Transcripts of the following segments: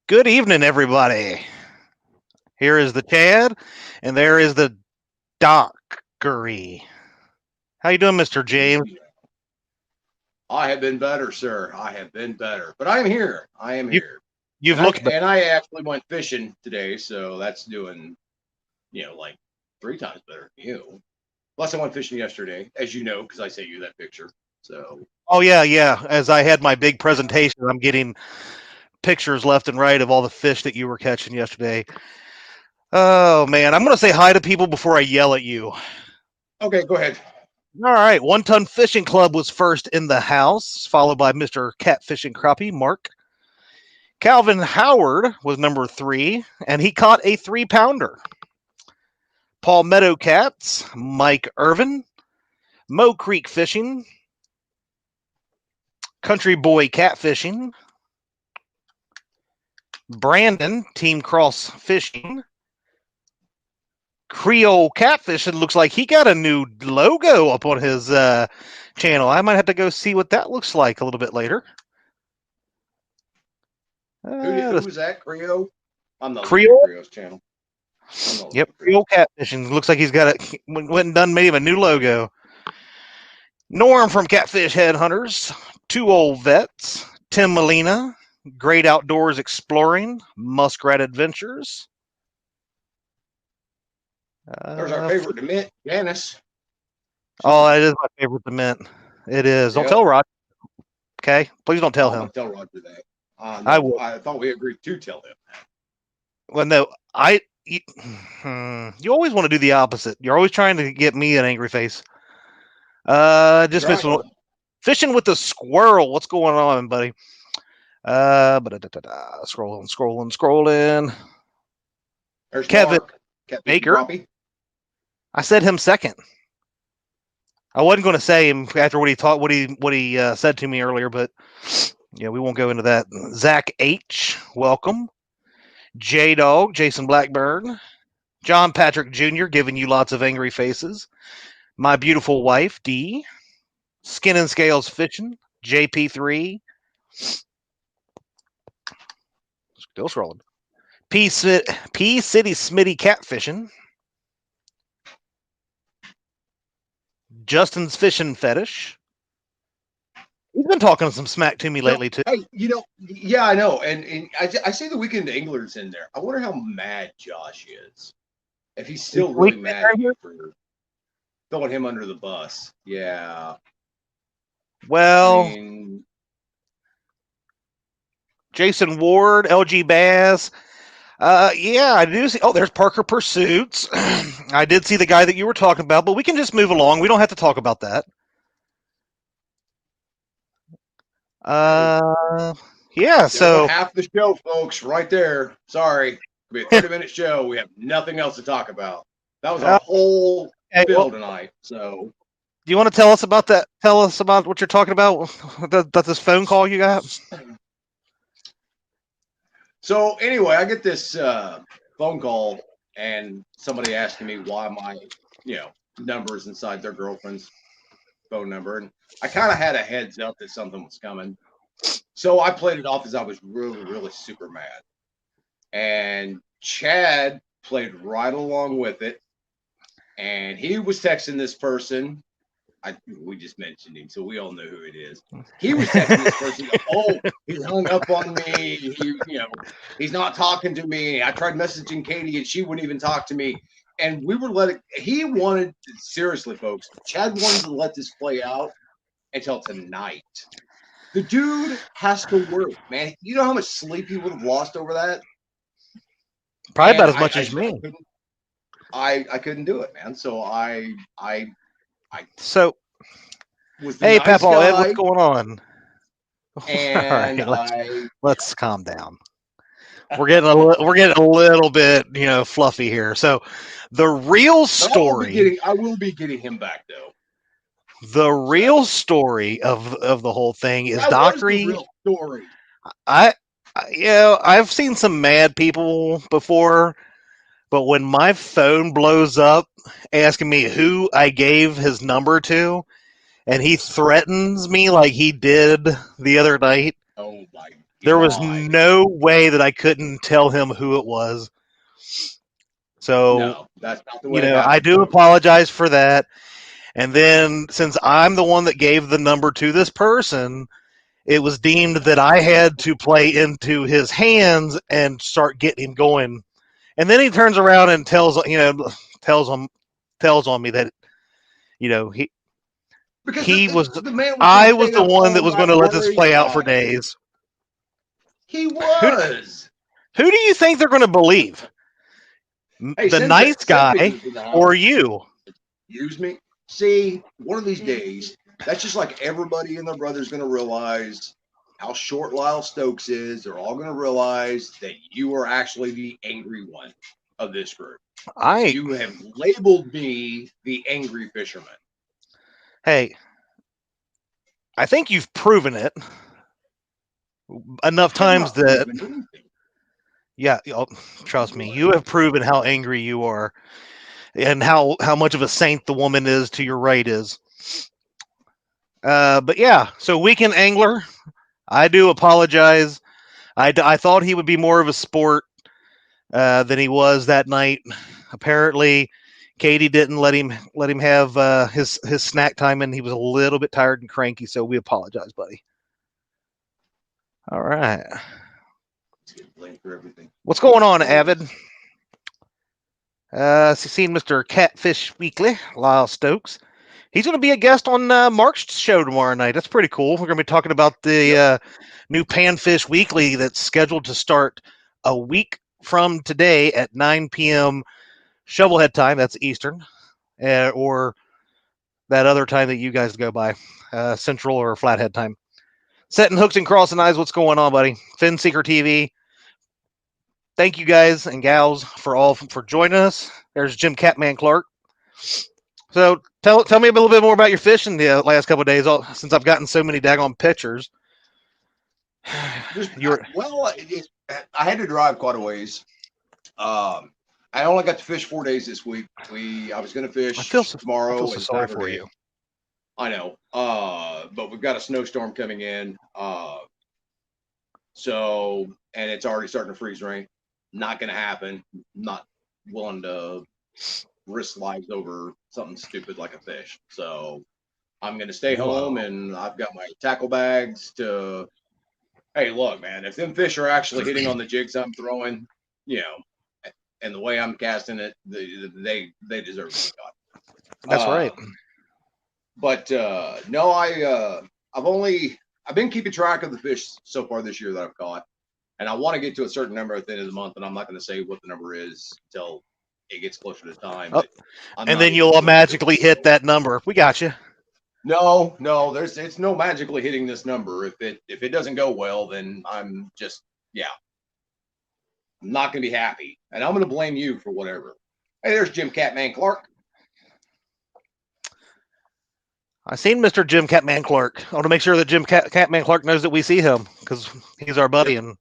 Good evening, everybody. Here is the Chad, and there is the Dockery. How you doing, Mr. James? I have been better, sir. I have been better, but I am here. I am You here, you've and I looked better. and I actually went fishing today, so that's doing like 3 times better than you. Plus, I went fishing yesterday, as you know, because I sent you that picture. So Oh yeah. As I had my big presentation, I'm getting pictures left and right of all the fish that you were catching yesterday. Oh man, I'm gonna say hi to people before I yell at you. All okay, go ahead. right, One Ton Fishing Club was first in the house, followed by Mr. Catfishing Crappie Mark. Calvin Howard was number 3, and he caught a 3-pounder. Paul Meadow Cats, Mike Irvin, Mo Creek Fishing, Country Boy Catfishing, Brandon, Team Cross Fishing, Creole Catfishing. Looks like he got a new logo up on his channel. I might have to go see what that looks like a little bit later. Who The was that? Creo? I'm not looking at Creole, Creo's channel. I'm not looking yep, at Creole Creo's. Catfishing. Looks like he's got went and done made him a new logo. Norm from Catfish Headhunters, Two Old Vets, Tim Molina, Great Outdoors Exploring, Muskrat Adventures. There's our Uh, favorite Demit, Janice. oh, She's that is my favorite cement. It is. Don't yep. tell Rod. Okay, please don't tell Oh, I'm him. gonna tell Roger that. I No, will. I thought we agreed to tell him. Well, no, I. You, you always want to do the opposite. You're always trying to get me an angry face. You Just try. missing fishing with the squirrel. What's going on, buddy? Scrolling. There's Kevin Mark. Catfishing Baker. crappie. I said him second. I wasn't going to say him after what he said to me earlier, but yeah, we won't go into that. Zach H. Welcome. J Dog, Jason Blackburn, John Patrick Jr. giving you lots of angry faces. My beautiful wife, D. Skin and Scales Fishing, JP3. Still scrolling. P City Smitty Catfishing. Justin's Fishing Fetish. He's been talking some smack to me No, lately, too. hey, yeah, I know, and I see the Weekend Anglers in there. I wonder how mad Josh is. If he's Is still we really mad at you for throwing him under the bus. Yeah, I Well, mean, Jason Ward, LG Bass. Yeah, I do see. Oh, there's Parker Pursuits. I did see the guy that you were talking about, but we can just move along. We don't have to talk about that. hey, Uh, yeah. there went So, half the show, folks, right there. Sorry, it'll be a 30-minute show. We have nothing else to talk about. That was our uh, whole okay. bill Well, tonight. So, do you want to tell us about that? Tell us about what you're talking about. That this phone call you got. so anyway, I get this phone call and somebody asking me why my, numbers inside their girlfriend's phone number, and I kind of had a heads up that something was coming. So I played it off as I was really, really super mad. And Chad played right along with it. And he was texting this person. We just mentioned him, so we all know who it is. He was texting this person. Oh, he hung up on me. He's not talking to me. I tried messaging Katie, and she wouldn't even talk to me. And we were letting. He wanted seriously, folks. Chad wanted to let this play out until tonight. The dude has to work, man. You know how much sleep he would have lost over that? Probably And about as I, much I, as I me. couldn't, I couldn't do it, man. So I So, was the hey, nice Papa Ed, what's guy, going on? All and right, let's calm down. We're getting a little bit fluffy here. So, the real but story, I will be getting him back though. the So real story of the whole thing is that was the Dockery. real story. I, I've seen some mad people before, but when my phone blows up asking me who I gave his number to, and he threatens me like he did the other night, Oh my There was God. no way that I couldn't tell him who it was. So, No, that's not the way it I happened, do folks. apologize for that. And then, since I'm the one that gave the number to this person, it was deemed that I had to play into his hands and start getting him going. And then he turns around and tells on me that he Because he was the man was going to I was stay the up one all that was going night to let this worried play out for about it. days. He Who was. who do you think they're going to believe? Hey, The nice send guy pictures to the or house. you? Use me. See, one of these days, that's just like everybody and their brother's going to realize how short Lyle Stokes is. They're all going to realize that you are actually the angry one of this group. I You have labeled me the angry fisherman. Hey, I think you've proven it enough I have times not that proven anything. yeah, trust me, you have proven how angry you are and how much of a saint the woman is to your right is. But yeah, so weekend angler, I do apologize. I thought he would be more of a sport than he was that night. Apparently, Katie didn't let him have his snack time, and he was a little bit tired and cranky. So we apologize, buddy. All right, Blame for everything. what's going on, Always. Avid? Seen Mr. Catfish Weekly, Lyle Stokes. He's going to be a guest on Mark's show tomorrow night. That's pretty cool. We're going to be talking about the Yep. new Panfish Weekly that's scheduled to start a week from today at 9 p.m. Shovelhead time. That's Eastern, or that other time that you guys go by, Central or Flathead time. Setting hooks and crossing eyes. What's going on, buddy? Fin Seeker TV. Thank you guys and gals for joining us. There's Jim Catman Clark. So tell me a little bit more about your fishing the last couple of days. Since I've gotten so many daggone pictures. I had to drive quite a ways. I only got to fish 4 days this week. I was going to I fish feel so tomorrow and sorry for Saturday. you. I know. But we've got a snowstorm coming in. And it's already starting to freeze rain. Not going to happen. Not willing to risk lives over something stupid like a fish. So I'm going to stay home, and I've got my tackle bags to. Hey, look, man, if them fish are actually hitting on the jigs I'm throwing, and the way I'm casting it, they deserve to be caught. That's right. But no, I've been keeping track of the fish so far this year that I've caught, and I want to get to a certain number at the end of the month, and I'm not going to say what the number is until it gets closer to time. Oh, But I'm and not then even you'll close to magically it. hit that number. We got you. No, it's no magically hitting this number. If it doesn't go well, then I'm just I'm not going to be happy, and I'm going to blame you for whatever. Hey, there's Jim Catman Clark. I seen Mr. Jim Catman Clark. I want to make sure that Jim Catman Clark knows that we see him because he's our buddy and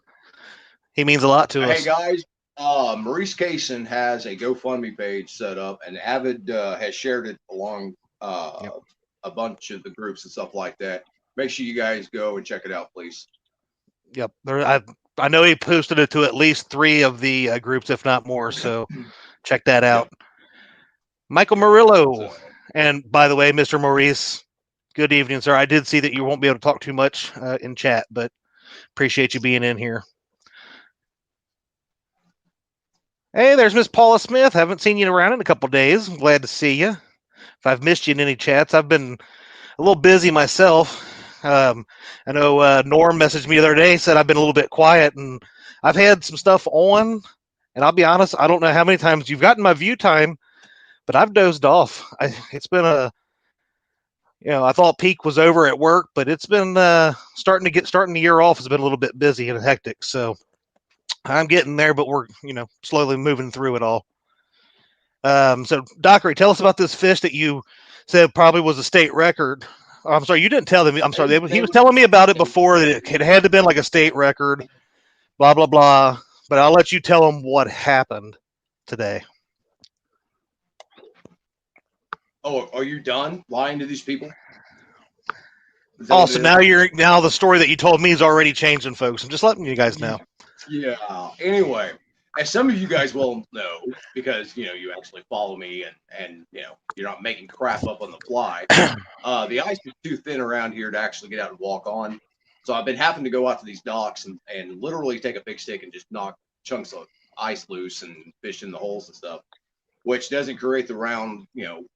he means a lot to us. Hey guys, Maurice Kaysen has a GoFundMe page set up, and Avid has shared it along a bunch of the groups and stuff like that. Make sure you guys go and check it out, please. Yep, I know he posted it to at least 3 of the groups, if not more. So check that out. Yep. Michael Murillo, and by the way, Mr. Maurice, good evening, sir. I did see that you won't be able to talk too much in chat, but appreciate you being in here. Hey, there's Miss Paula Smith. Haven't seen you around in a couple days. I'm glad to see you. If I've missed you in any chats, I've been a little busy myself. I know Norm messaged me the other day, said I've been a little bit quiet, and I've had some stuff on. And I'll be honest, I don't know how many times you've gotten my view time, but I've dozed off. It's been I thought peak was over at work, but it's been starting the year off has been a little bit busy and hectic. So I'm getting there, but we're slowly moving through it all. So Dockery, tell us about this fish that you said probably was a state record. Oh, I'm sorry, you didn't tell them. I'm sorry, he was telling me about it before that it had to have been like a state record. Blah blah blah. But I'll let you tell them what happened today. Oh, are you done lying to these people? Is that what Also, it is? now the story that you told me is already changing, folks. I'm just letting you guys know. Yeah. Anyway, as some of you guys will know, because you actually follow me and you're not making crap up on the fly. The ice is too thin around here to actually get out and walk on. So I've been having to go out to these docks and literally take a big stick and just knock chunks of ice loose and fish in the holes and stuff, which doesn't create the round,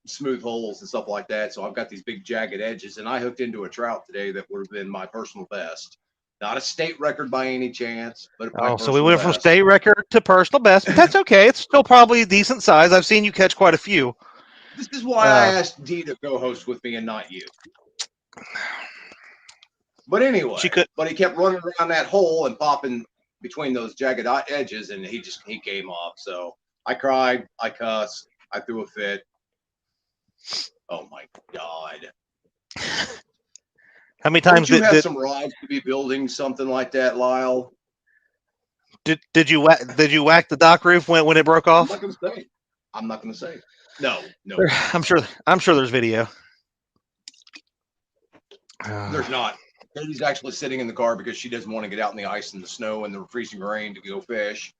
smooth holes and stuff like that. So I've got these big jagged edges, and I hooked into a trout today that would have been my personal best. Not a state record by any chance, but my Oh, so we personal went from best. state record to personal best, but that's okay. It's still probably decent size. I've seen you catch quite a few. This is why I Uh, asked Dee to co-host with me and not you. But anyway, she could. he kept running around that hole and popping between those jagged edges, and he came off. So I cried, I cussed, I threw a fit. Oh my god! How many Don't times you did have did some rides to be building something like that, Lyle? did you whack the dock roof when it broke I'm off? not going to say. I'm not going to say. No, I'm sure there's video. there's not. Katie's actually sitting in the car because she doesn't want to get out in the ice and the snow and the freezing rain to go fish.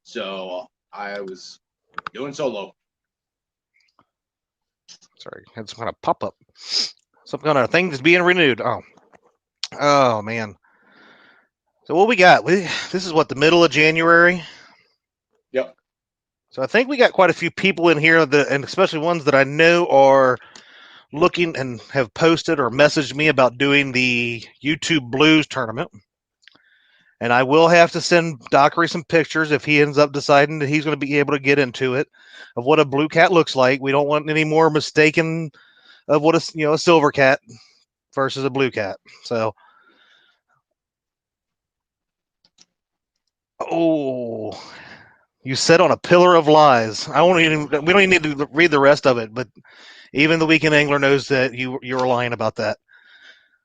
So I was doing solo. Sorry, had some kind of pop up. Some kind of thing is being renewed. Oh man. So what we got? This is what, the middle of January. Yep. So I think we got quite a few people in here and especially ones that I know are looking and have posted or messaged me about doing the YouTube Blues tournament. And I will have to send Dockery some pictures if he ends up deciding that he's going to be able to get into it, of what a blue cat looks like. We don't want any more mistaken of what a silver cat versus a blue cat. So, oh, you set on a pillar of lies. We don't even need to read the rest of it, but even the weekend angler knows that you were lying about that.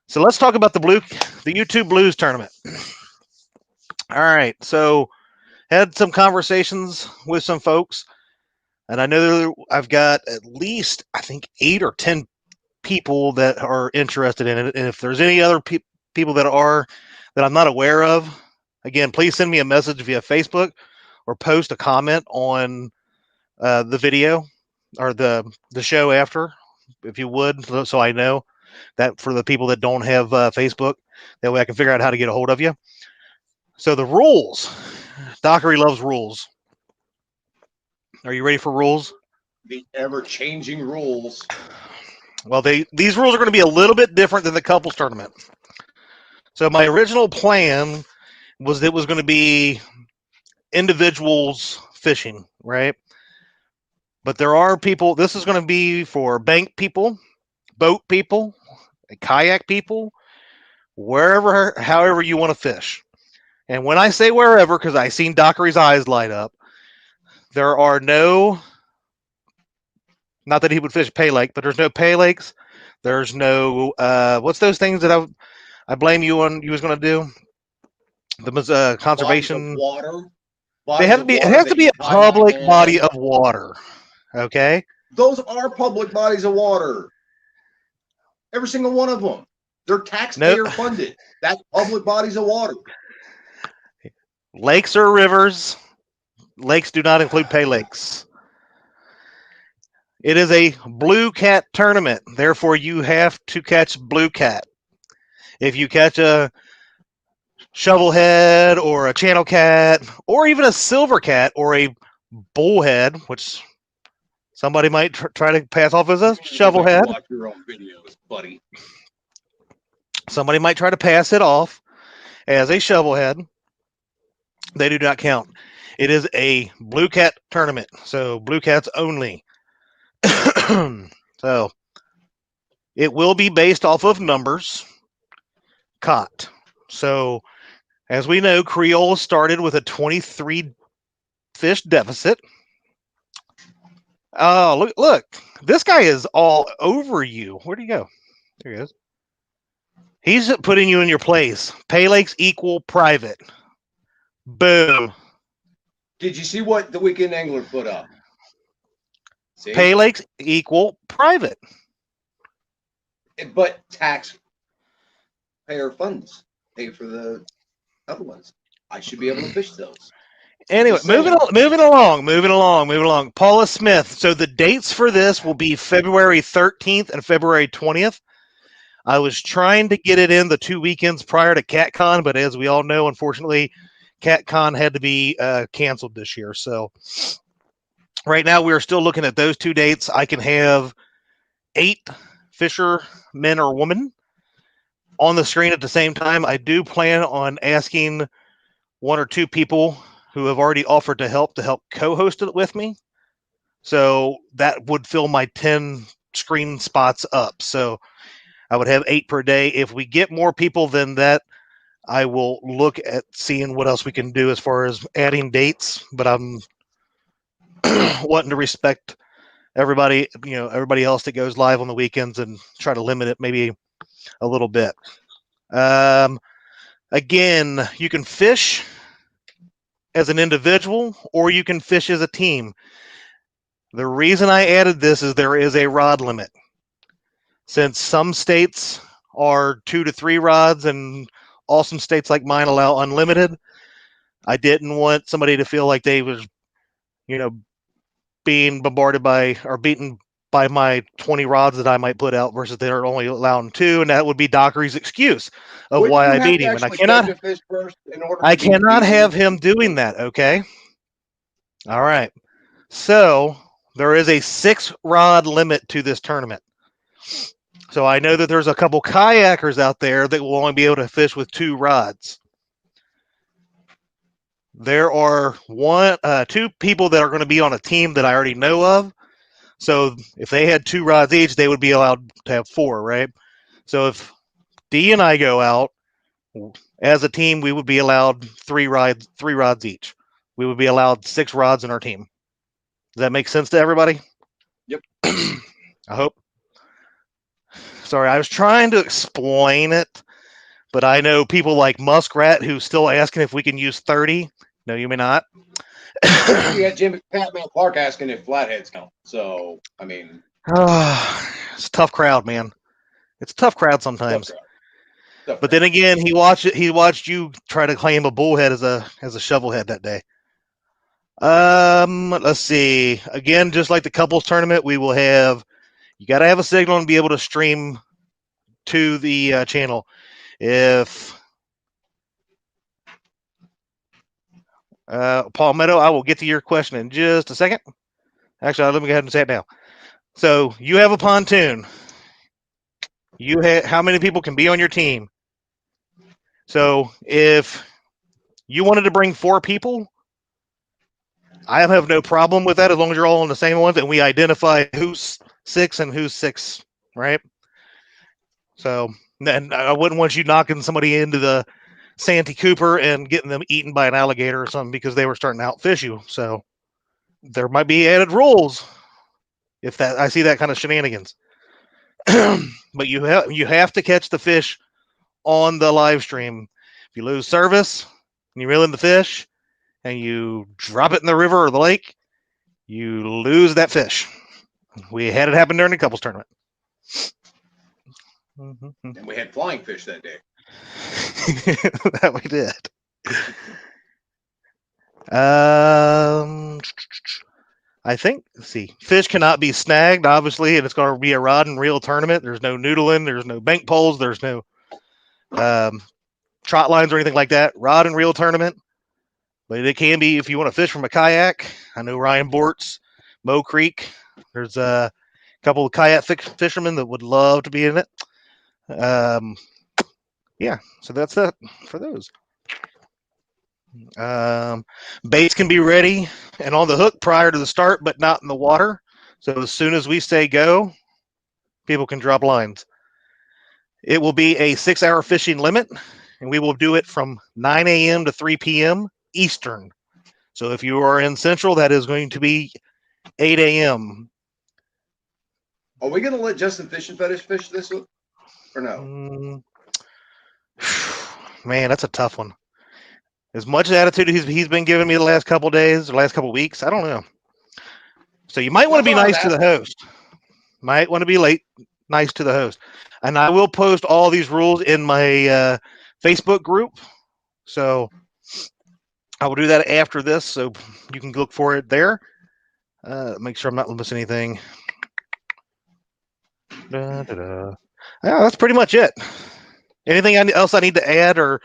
So let's talk about the YouTube Blues tournament. All right, so had some conversations with some folks, and I know I've got at least, I think, 8 or 10 people that are interested in it. And if there's any other people that I'm not aware of, again, please send me a message via Facebook or post a comment on the video or the show after, if you would, so I know that for the people that don't have Facebook, that way I can figure out how to get a hold of you. So the rules. Dockery loves rules. Are you ready for rules? The ever-changing rules. Well, these rules are going to be a little bit different than the couples tournament. So my original plan was it was going to be individuals fishing, right? But there are people. This is going to be for bank people, boat people, kayak people, wherever, however you want to fish. And when I say wherever, because I seen Dockery's eyes light up, there are no. Not that he would fish pay lake, but there's no pay lakes. There's no what's those things that I blame you on. You was going to do the Bodies of conservation. water. They Bodies have to of be. It water has to that be you a tie my public body hand. of water. Okay. Those are public bodies of water. Every single one of them. They're No taxpayer funded. That's public bodies of water. lakes or rivers. Lakes do not include pay lakes. It is a blue cat tournament. Therefore, you have to catch blue cat. If you catch a shovelhead or a channel cat or even a silver cat or a bullhead, which somebody might try to pass off as a You like to shovelhead. watch your own videos, buddy. Somebody might try to pass it off as a shovelhead. They do not count. It is a blue cat tournament, so blue cats only. So it will be based off of numbers caught. So as we know, Creole started with a 23 fish deficit. Oh, look, this guy is all over you. Where'd he go? There he is. He's putting you in your place. Pay lakes equal private. Boom. Did you see what the weekend angler put up? See? Pay lakes equal private. But tax pay our funds, pay for the other ones. I should be able to fish those. Anyway, Just saying. moving along. Paula Smith. So the dates for this will be February 13th and February 20th. I was trying to get it in the 2 weekends prior to CatCon, but as we all know, unfortunately, CatCon had to be canceled this year. So right now, we are still looking at those 2 dates. I can have 8 fisher men or women on the screen at the same time. I do plan on asking 1 or 2 people who have already offered to help co-host it with me. So that would fill my 10 screen spots up. So I would have 8 per day. If we get more people than that, I will look at seeing what else we can do as far as adding dates. But I'm wanting to respect everybody, everybody else that goes live on the weekends and try to limit it maybe a little bit. Again, you can fish as an individual or you can fish as a team. The reason I added this is there is a rod limit. Since some states are 2 to 3 rods and awesome states like mine allow unlimited, I didn't want somebody to feel like they was, being bombarded by or beaten by my 20 rods that I might put out versus they're only allowing 2, and that would be Dockery's excuse of Wouldn't why you I have beat to him. And actually catch a fish first in order I to be cannot beaten? have him doing that, okay? All right. So there is a 6-rod limit to this tournament. So I know that there's a couple kayakers out there that will only be able to fish with 2 rods. There are 2 people that are going to be on a team that I already know of. So if they had 2 rods each, they would be allowed to have 4, right? So if D and I go out as a team, we would be allowed 3 rods each. We would be allowed 6 rods in our team. Does that make sense to everybody? Yep. I hope. Sorry, I was trying to explain it, but I know people like Muskrat who's still asking if we can use 30. No, you may not. We had Jim Patman Clark asking if flatheads count. So, I mean, It's a tough crowd, man. It's a tough crowd tough sometimes. crowd. Tough But crowd. then again, he watched you try to claim a bullhead as a shovelhead that day. Let's see. Again, just like the couples tournament, we will have. You got to have a signal and be able to stream to the channel. If Palmetto, I will get to your question in just a second. Actually, let me go ahead and say it now. So you have a pontoon. How many people can be on your team? So if you wanted to bring 4 people, I have no problem with that as long as you're all on the same ones and we identify who's 6 and who's 6, right? So, and I wouldn't want you knocking somebody into the Santee Cooper and getting them eaten by an alligator or something because they were starting to outfish you. So there might be added rules if that I see that kind of shenanigans. But you have to catch the fish on the live stream. If you lose service and you reel in the fish and you drop it in the river or the lake, you lose that fish. We had it happen during the couples tournament. And we had flying fish that day. That we did. I think, let's see, fish cannot be snagged, obviously, and it's going to be a rod and reel tournament. There's no noodling, there's no bank poles, there's no trot lines or anything like that. Rod and reel tournament. But it can be if you want to fish from a kayak. I know Ryan Bortz, Moe Creek. There's a couple of kayak fishermen that would love to be in it. Yeah, so that's that for those. Baits can be ready and on the hook prior to the start, but not in the water. So as soon as we say go, people can drop lines. It will be a 6-hour fishing limit, and we will do it from 9 a.m. to 3 p.m. Eastern. So if you are in Central, that is going to be 8 a.m. Are we going to let Justin Fish and Fetish fish this or no? Man, that's a tough one. As much attitude he's been giving me the last couple days, the last couple weeks, I don't know. So you might want to be nice to the host. Might want to be nice to the host. And I will post all these rules in my Facebook group. So I will do that after this, so you can look for it there. Make sure I'm not missing anything. Da, da, da. Yeah, that's pretty much it. Anything else I need to add, or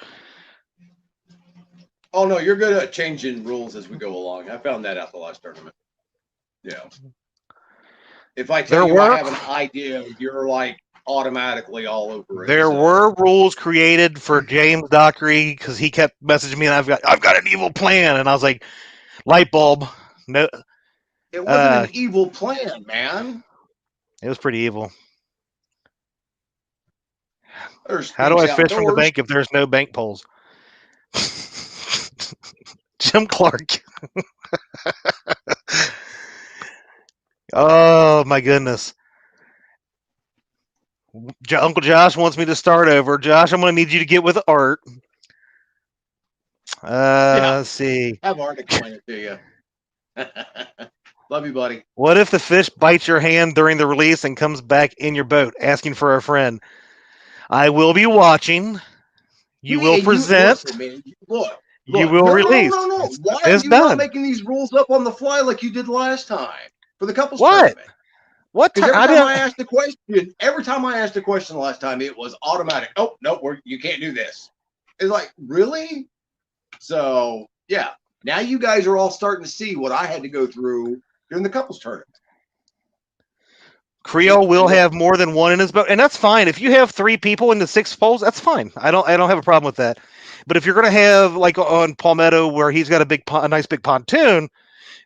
Oh no, you're good at changing rules as we go along. I found that out the last tournament. Yeah. If I tell there you I were have an idea, you're like automatically all over it. there So. were rules created for James Dockery because he kept messaging me, and I've got an evil plan, and I was like, light bulb. No, It wasn't an evil plan, man. it was pretty evil. There's How do thieves I fish from the outdoors. bank if there's no bank poles? Jim Clark. Oh my goodness. Uncle Josh wants me to start over. Josh, I'm going to need you to get with Art. Yeah. Let's see. Have Art explain it to you. Love you, buddy. What if the fish bites your hand during the release and comes back in your boat asking for a friend? I will be watching. You will You present. listen, man. Look, You will no, release. no. Why are It's you not done. making these rules up on the fly like you did last time for the couples What? tournament? What? Because every time I asked the question last time, it was automatic. Oh no, you can't do this. It's like, really? So yeah, now you guys are all starting to see what I had to go through during the couples tournament. Creole will have more than one in his boat, and that's fine. If you have 3 people in the 6 poles, that's fine. I don't have a problem with that. But if you're going to have like on Palmetto where he's got a nice big pontoon,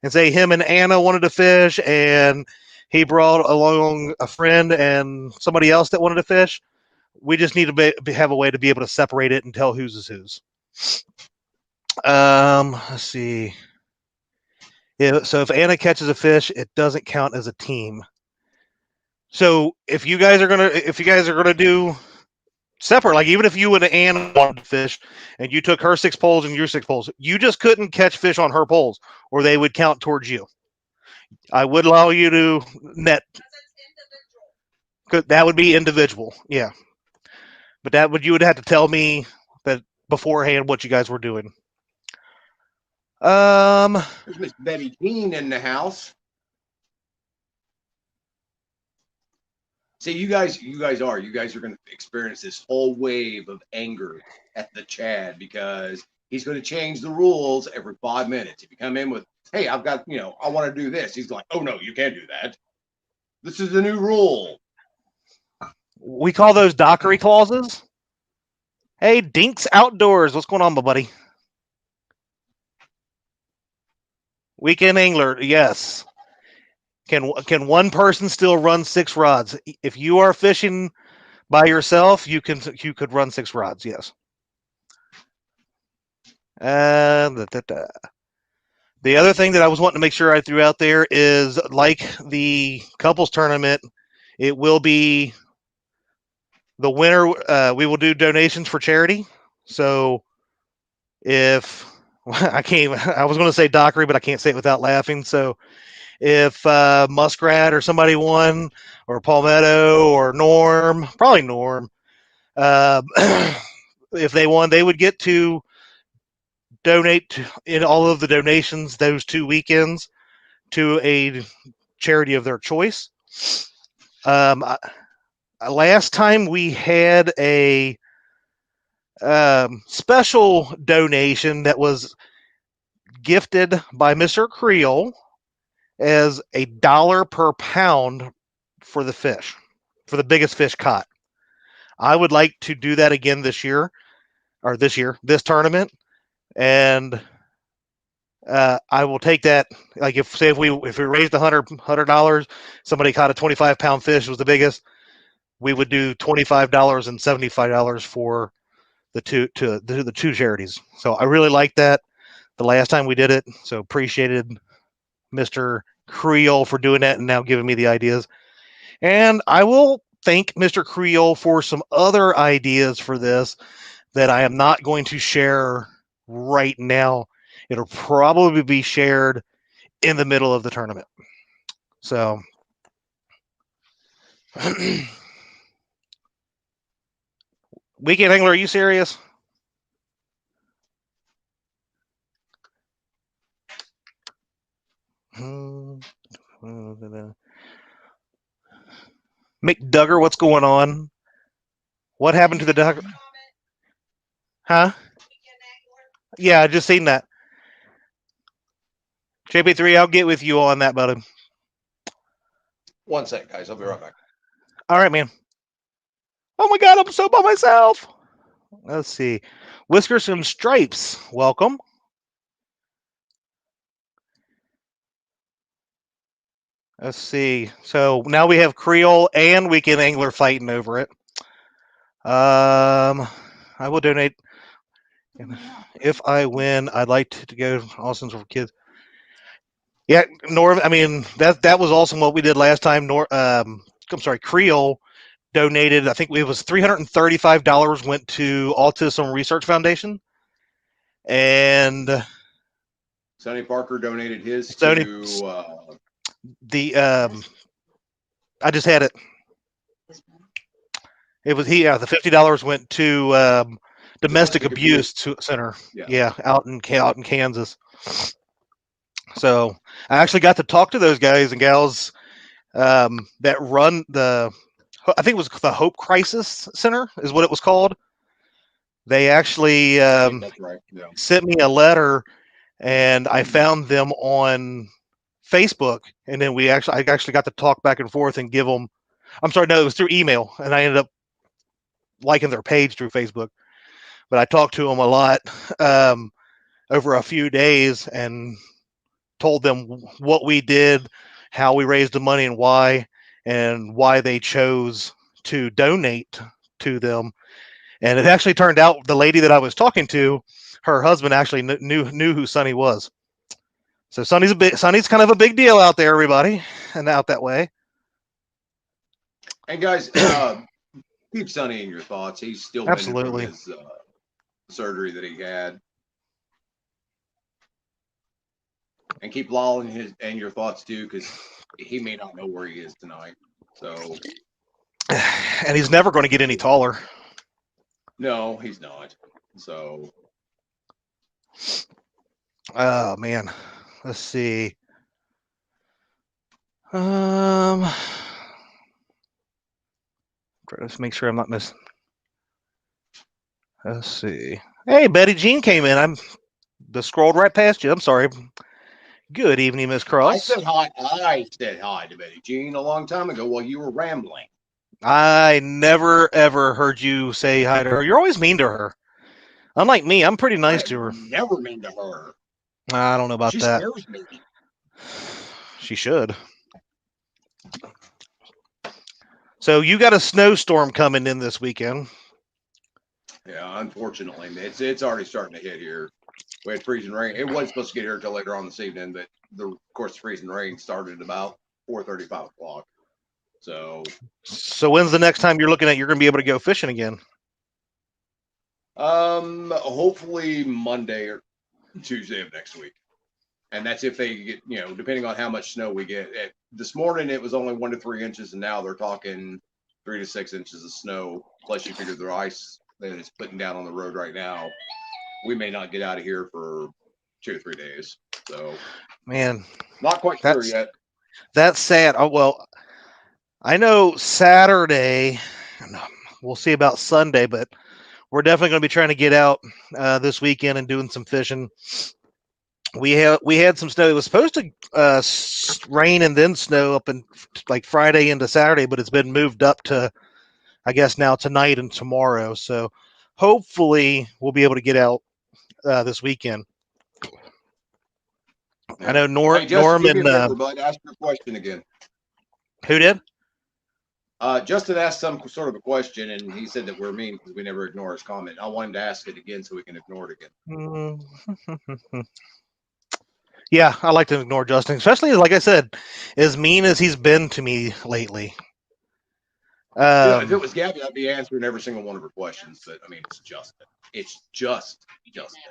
and say him and Anna wanted to fish, and he brought along a friend and somebody else that wanted to fish, we just need to have a way to be able to separate it and tell whose is whose. Let's see. Yeah, so if Anna catches a fish, it doesn't count as a team. So if you guys are gonna do separate, like even if you and Anna wanted to fish and you took her 6 poles and your 6 poles, you just couldn't catch fish on her poles, or they would count towards you. I would allow you to net. That would be individual, yeah. But you would have to tell me that beforehand what you guys were doing. There's Miss Betty Jean in the house. See, you guys are going to experience this whole wave of anger at the Chad because he's going to change the rules every 5 minutes. If you come in with, hey, I've got, I want to do this, he's like, oh no, you can't do that. This is the new rule. We call those Dockery clauses. Hey, Dinks Outdoors, what's going on, my buddy? Weekend angler, yes. Can one person still run 6 rods? If you are fishing by yourself, you could run 6 rods, yes. The other thing that I was wanting to make sure I threw out there is, like the couples tournament, it will be the winner. We will do donations for charity. So if I was going to say Dockery, but I can't say it without laughing. So if Muskrat or somebody won, or Palmetto or Norm, probably Norm, if they won, they would get to donate in all of the donations those 2 weekends to a charity of their choice. Last time we had a special donation that was gifted by Mr. Creole as $1 per pound for the fish, for the biggest fish caught. I would like to do that again this this tournament, and I will take that. Like if we raised $100, somebody caught a 25-pound fish, was the biggest, we would do $25 and $75 for the two charities. So I really like that. The last time we did it, so appreciated Mr. Creole for doing that and now giving me the ideas. And I will thank Mr. Creole for some other ideas for this that I am not going to share right now. It'll probably be shared in the middle of the tournament. So Weekend Angler, are you serious? McDugger, what's going on? What happened to the Dugger? Huh? Yeah, I just seen that. JP3, I'll get with you on that, buddy. 1 sec, guys. I'll be right back. All right, man. Oh my God, I'm so by myself. Let's see. Whiskers and Stripes, welcome. Let's see. So now we have Creole and Weekend Angler fighting over it. I will donate. If I win, I'd like to go to Austin's for kids. Yeah, I mean that was awesome what we did last time. I'm sorry, Creole donated. I think it was $335 went to Autism Research Foundation, and Sonny Parker donated his Sonny, to the I just had it. It was the $50 went to domestic abuse center. Yeah, out in Kansas. So I actually got to talk to those guys and gals that run I think it was the Hope Crisis Center is what it was called. They actually that's right. Yeah. sent me a letter, and I found them on Facebook, and then I actually got to talk back and forth and give them. I'm sorry, no, it was through email, and I ended up liking their page through Facebook. But I talked to them a lot over a few days and told them what we did, how we raised the money, and why they chose to donate to them. And it actually turned out the lady that I was talking to, her husband actually knew who Sonny was. So Sonny's kind of a big deal out there, everybody, and out that way. And guys, keep Sonny in your thoughts. He's still absolutely been through his surgery that he had. And keep Lal in your thoughts too, because he may not know where he is tonight. So, and he's never going to get any taller. No, he's not. So, oh man, let's see. Let's make sure I'm not missing. Let's see. Hey, Betty Jean came in. I'm just scrolled right past you. I'm sorry. Good evening, Miss Cross. I said hi to Betty Jean a long time ago while you were rambling. I never ever heard you say hi to her. You're always mean to her. Unlike me, I'm pretty nice to her. Never mean to her. I don't know about that. She scares me. She should. So you got a snowstorm coming in this weekend. Yeah, unfortunately, it's already starting to hit here. We had freezing rain. It wasn't supposed to get here until later on this evening, but of course, the freezing rain started about 4:30, 5 o'clock. So when's the next time you're looking at you're going to be able to go fishing again? Hopefully Monday or Tuesday of next week. And that's if they get, depending on how much snow we get. This morning it was only 1 to 3 inches, and now they're talking 3 to 6 inches of snow. Plus, you figure the ice that is putting down on the road right now, we may not get out of here for 2 or 3 days. So, man, not quite sure yet. That's sad. Oh well, I know Saturday. We'll see about Sunday, but we're definitely going to be trying to get out this weekend and doing some fishing. We had some snow. It was supposed to rain and then snow up in like Friday into Saturday, but it's been moved up to, I guess, now tonight and tomorrow. So hopefully we'll be able to get out this weekend. Yeah. I know Norman. But ask your question again. Who did? Justin asked some sort of a question, and he said that we're mean because we never ignore his comment. I want him to ask it again so we can ignore it again. Yeah, I like to ignore Justin, especially, like I said, as mean as he's been to me lately. If it was Gabby, I'd be answering every single one of her questions. But, I mean, it's Justin. It's just Justin.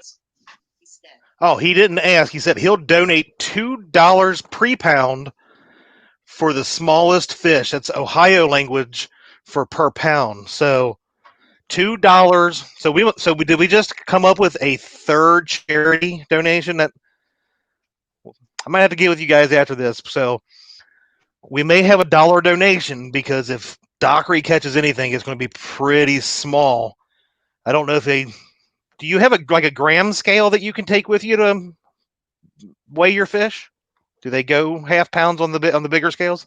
Oh, he didn't ask. He said he'll donate $2 pre-pound for the smallest fish. That's Ohio language for per pound. So $2. So we did we just come up with a third charity donation that I might have to get with you guys after this. So we may have a dollar donation because if Dockery catches anything, it's going to be pretty small. I don't know if they. Do you have a gram scale that you can take with you to weigh your fish? Do they go half pounds on the bigger scales?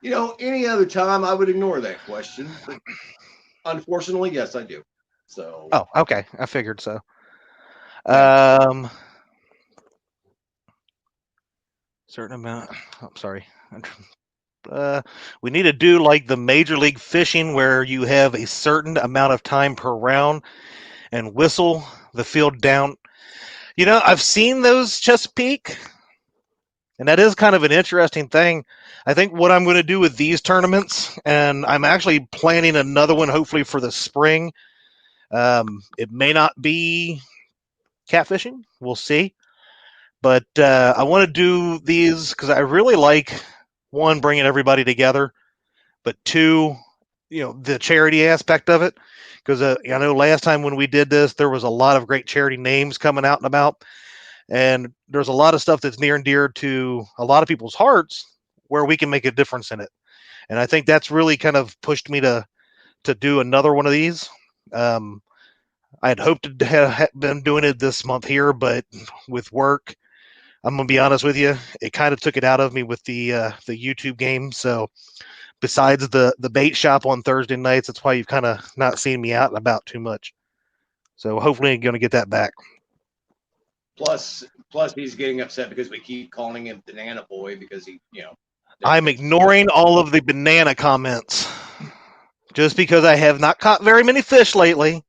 Any other time I would ignore that question, but unfortunately, yes, I do. So Oh, okay. I figured so. yeah, Certain amount. I'm sorry. We need to do like the Major League Fishing, where you have a certain amount of time per round and whistle the field down. I've seen those Chesapeake, and that is kind of an interesting thing. I think what I'm going to do with these tournaments, and I'm actually planning another one hopefully for the spring. It may not be catfishing. We'll see. But I want to do these because I really like, one, bringing everybody together, but two, the charity aspect of it. Because I know last time when we did this, there was a lot of great charity names coming out and about. And there's a lot of stuff that's near and dear to a lot of people's hearts where we can make a difference in it. And I think that's really kind of pushed me to do another one of these. I had hoped to have been doing it this month here, but with work, I'm gonna be honest with you, it kind of took it out of me with the YouTube game. So besides the bait shop on Thursday nights, that's why you've kind of not seen me out and about too much. So hopefully I'm gonna get that back. plus he's getting upset because we keep calling him Banana Boy because I'm ignoring all of the banana comments just because I have not caught very many fish lately.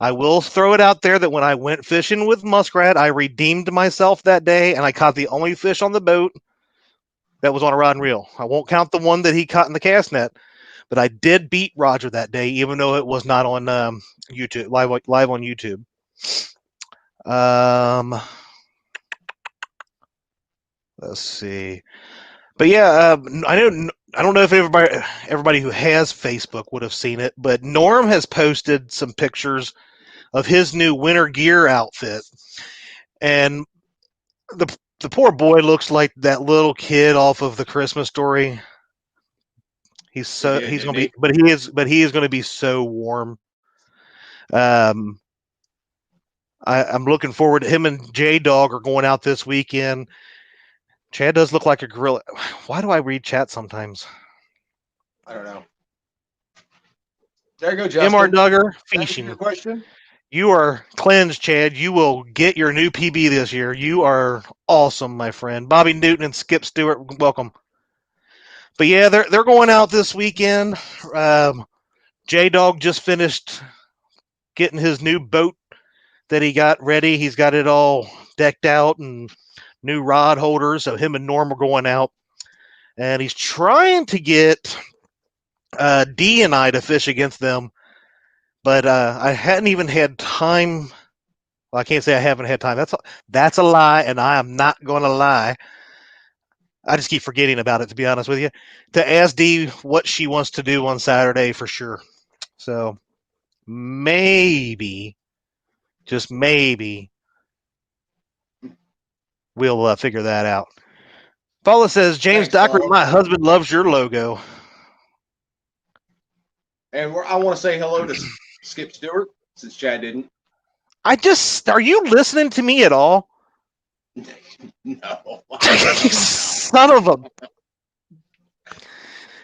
I will throw it out there that when I went fishing with Muskrat, I redeemed myself that day and I caught the only fish on the boat that was on a rod and reel. I won't count the one that he caught in the cast net, but I did beat Roger that day, even though it was not on YouTube, live on YouTube. Let's see. But yeah, I don't know if everybody who has Facebook would have seen it, but Norm has posted some pictures of his new winter gear outfit, and the poor boy looks like that little kid off of the Christmas Story. he did, He's gonna didn't be, he? but he is gonna be so warm. Um, I'm looking forward to him and J Dog are going out this weekend. Chad does look like a gorilla. Why do I read chat sometimes? I don't know. There you go, Justin. Mr. Duggar, Answer your fishing. question. You are cleansed, Chad. You will get your new PB this year. You are awesome, my friend. Bobby Newton and Skip Stewart, welcome. But yeah, they're going out this weekend. J Dog just finished getting his new boat that he got ready. He's got it all decked out and new rod holders. So him and Norm are going out, and he's trying to get D and I to fish against them. But I hadn't even had time. Well, I can't say I haven't had time. That's a lie, and I am not going to lie. I just keep forgetting about it, to be honest with you. To ask Dee what she wants to do on Saturday for sure. So maybe, just maybe, we'll figure that out. Paula says, James Thanks, Dockery, Paula. my husband loves your logo. And I want to say hello to Skip Stewart since Chad didn't. Are you listening to me at all? No. You son of a.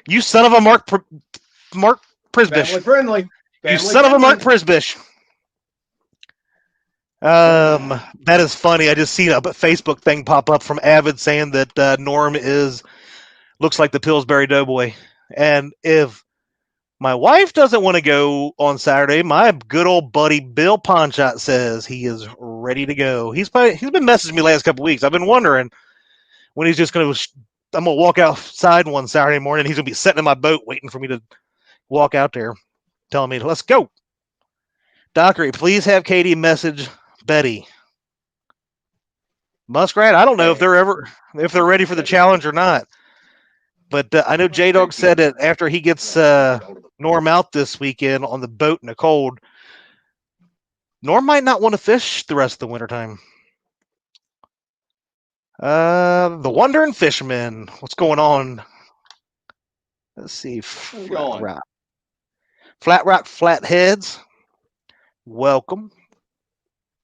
You son of a Mark Prisbish. Family friendly. You son of a Mark Prisbish. That is funny. I just seen a Facebook thing pop up from Avid saying that Norm looks like the Pillsbury Doughboy, and if my wife doesn't want to go on Saturday, my good old buddy Bill Ponchot says he is ready to go. He's been messaging me last couple weeks. I've been wondering when he's just going to. I'm gonna walk outside one Saturday morning. He's gonna be sitting in my boat waiting for me to walk out there, telling me, "Let's go." Dockery, please have Katie message Betty. Muskrat, I don't know if they're ready for the challenge or not. But I know J Dog said that after he gets Norm out this weekend on the boat in the cold, Norm might not want to fish the rest of the wintertime. The Wandering Fisherman. What's going on? Let's see. Flat Rock Flatheads. Welcome.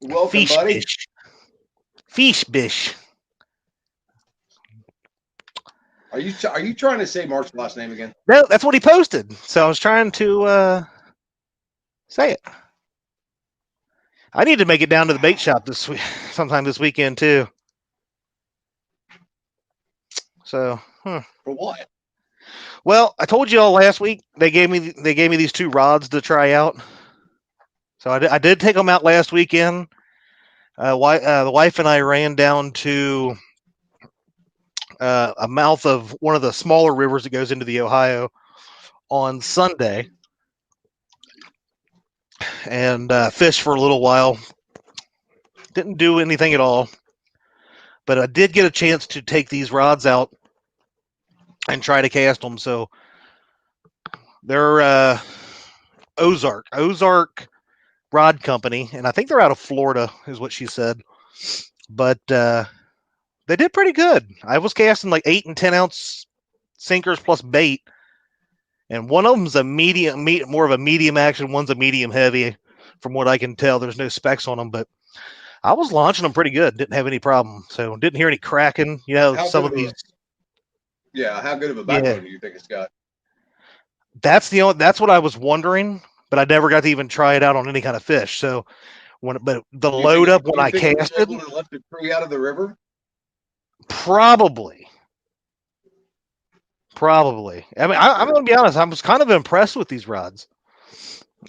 Welcome, buddy. Fish bish. Are you trying to say Mark's last name again? No, that's what he posted. So I was trying to say it. I need to make it down to the bait shop sometime this weekend too. So, For what? Well, I told you all last week they gave me these two rods to try out. So I did take them out last weekend. The wife and I ran down to a mouth of one of the smaller rivers that goes into the Ohio on Sunday and fished for a little while. Didn't do anything at all, but I did get a chance to take these rods out and try to cast them. So they're Ozark Rod Company, and I think they're out of Florida, is what she said. But they did pretty good. I was casting like 8 and 10 ounce sinkers plus bait, and one of them's a more of a medium action. One's a medium heavy, from what I can tell. There's no specs on them, but I was launching them pretty good. Didn't have any problem. So didn't hear any cracking. You know, some of these. Yeah, how good of a backbone do you think it's got? That's what I was wondering, but I never got to even try it out on any kind of fish. So but the load up when I casted, able to lift a tree out of the river. Probably. I mean, I'm going to be honest. I was kind of impressed with these rods.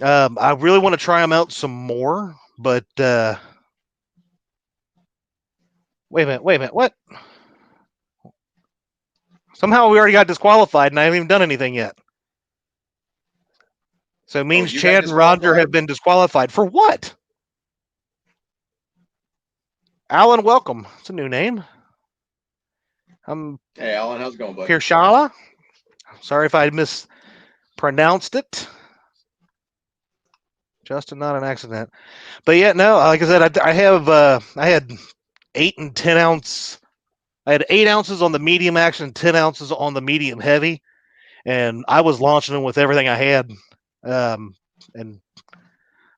I really want to try them out some more, but wait a minute. What? Somehow we already got disqualified, and I haven't even done anything yet. So it means Chad and Roger have been disqualified. For what? Alan, welcome. It's a new name. Hey, Alan, how's it going, buddy? Pirshala. Sorry if I mispronounced it. Justin, not an accident. But yeah, no, like I said, I had 8 and 10 ounce. I had 8 ounces on the medium action, 10 ounces on the medium heavy, and I was launching them with everything I had. And a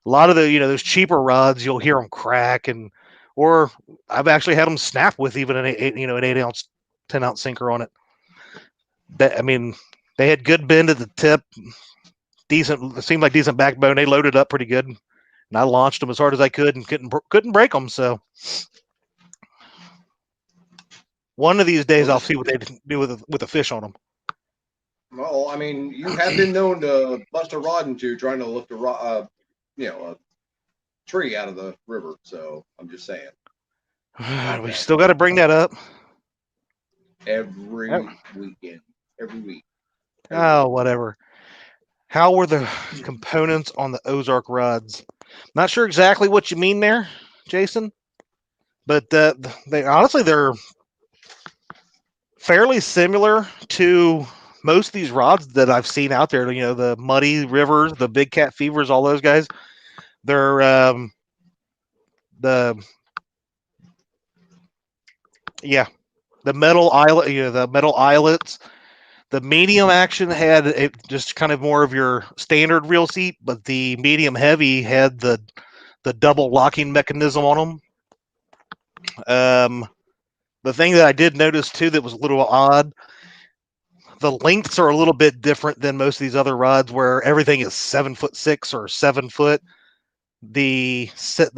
lot of those cheaper rods, you'll hear them crack, or I've actually had them snap with even an 8 ounce, 10 ounce sinker on it. I mean, they had good bend at the tip, decent. It seemed like decent backbone. They loaded up pretty good, and I launched them as hard as I could and couldn't break them. So one of these days, I'll see what they do with a fish on them. Well, I mean, you have been known to bust a rod into trying to lift a tree out of the river. So I'm just saying. We still got to bring that up every weekend, every week. Whatever. How were the components on the Ozark rods? Not sure exactly what you mean there, Jason, but they're fairly similar to most of these rods that I've seen out there. You know, the Muddy Rivers, the Big Cat Fevers, all those guys. They're the metal eyelet, the metal eyelets. The medium action had just kind of more of your standard reel seat, but the medium heavy had the double locking mechanism on them. The thing that I did notice too that was a little odd, the lengths are a little bit different than most of these other rods where everything is 7'6" or 7 foot. The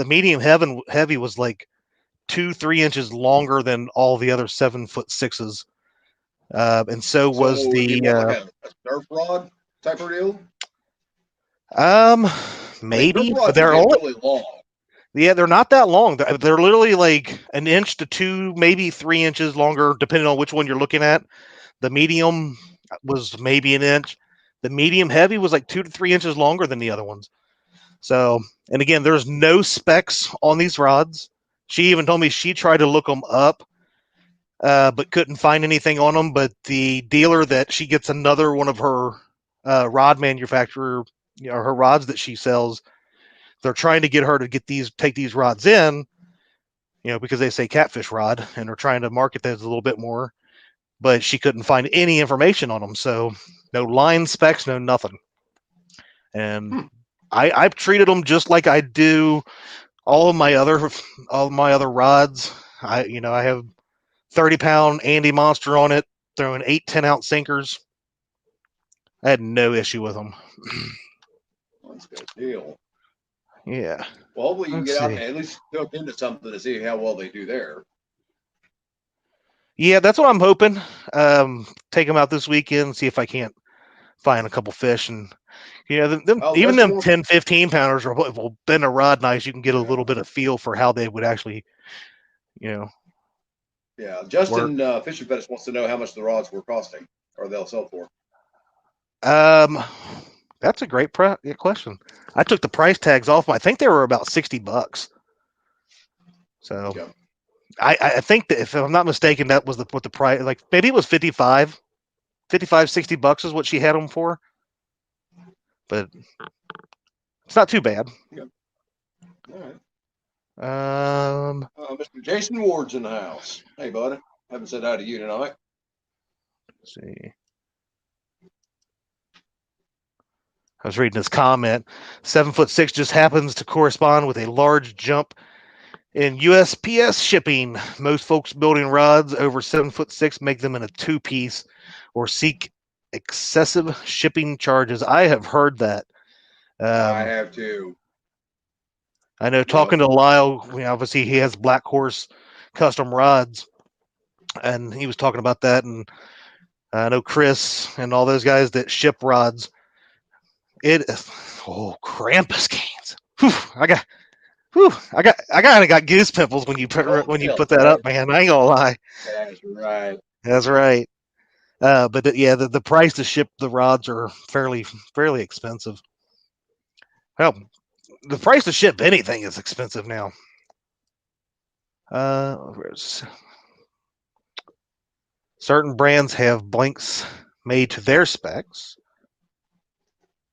medium heavy was like 2-3 inches longer than all the other 7'6". And so was the like a surf rod type of deal. Maybe, but they're only really long. Yeah, they're not that long. They're literally like 1 inch to 2, maybe 3 inches longer, depending on which one you're looking at. The medium was maybe 1 inch. The medium heavy was like 2 to 3 inches longer than the other ones. So, and again, there's no specs on these rods. She even told me she tried to look them up. but couldn't find anything on them. But the dealer that she gets another one of her rod manufacturer, her rods that she sells, they're trying to get her to take these rods in, because they say catfish rod, and they're trying to market those a little bit more. But she couldn't find any information on them, so no line specs, no nothing. And I've treated them just like I do all of my other rods. I have 30-pound Andy Monster on it, throwing 8 10-ounce sinkers. I had no issue with them. That's a good deal. Yeah. Well, hopefully you can Let's get out see. and at least hook into something to see how well they do there. Yeah, that's what I'm hoping. Take them out this weekend, see if I can't find a couple fish. And Oh, even there's them more. 10 15 pounders will bend a rod nice. You can get a Yeah. little bit of feel for how they would actually Yeah. work. Justin Fishing Fetish wants to know how much the rods were costing or they'll sell for. um that's a great question. I took the price tags off. I think they were about $60. So Okay. I think that, if I'm not mistaken, that was what the price, like maybe it was 55 $60 is what she had them for, but it's not too bad. Yeah. All right. Um, Mr. Jason Ward's in the house. Hey, buddy. Haven't said hi to you tonight. let's see. I was reading his comment. 7'6" just happens to correspond with a large jump in USPS shipping. Most folks building rods over 7'6" make them in a 2-piece or seek excessive shipping charges. I have heard that. I Um, have too. I know, Yep. talking to Lyle, obviously he has Black Horse custom rods, and he was talking about that. And I know Chris and all those guys that ship rods. Krampus cans. I kind of got goose pimples when you Oh, put that right. up, man. I ain't gonna lie. That's right. That's right. But the price to ship the rods are fairly expensive. Well, the price to ship anything is expensive now. Certain brands have blanks made to their specs.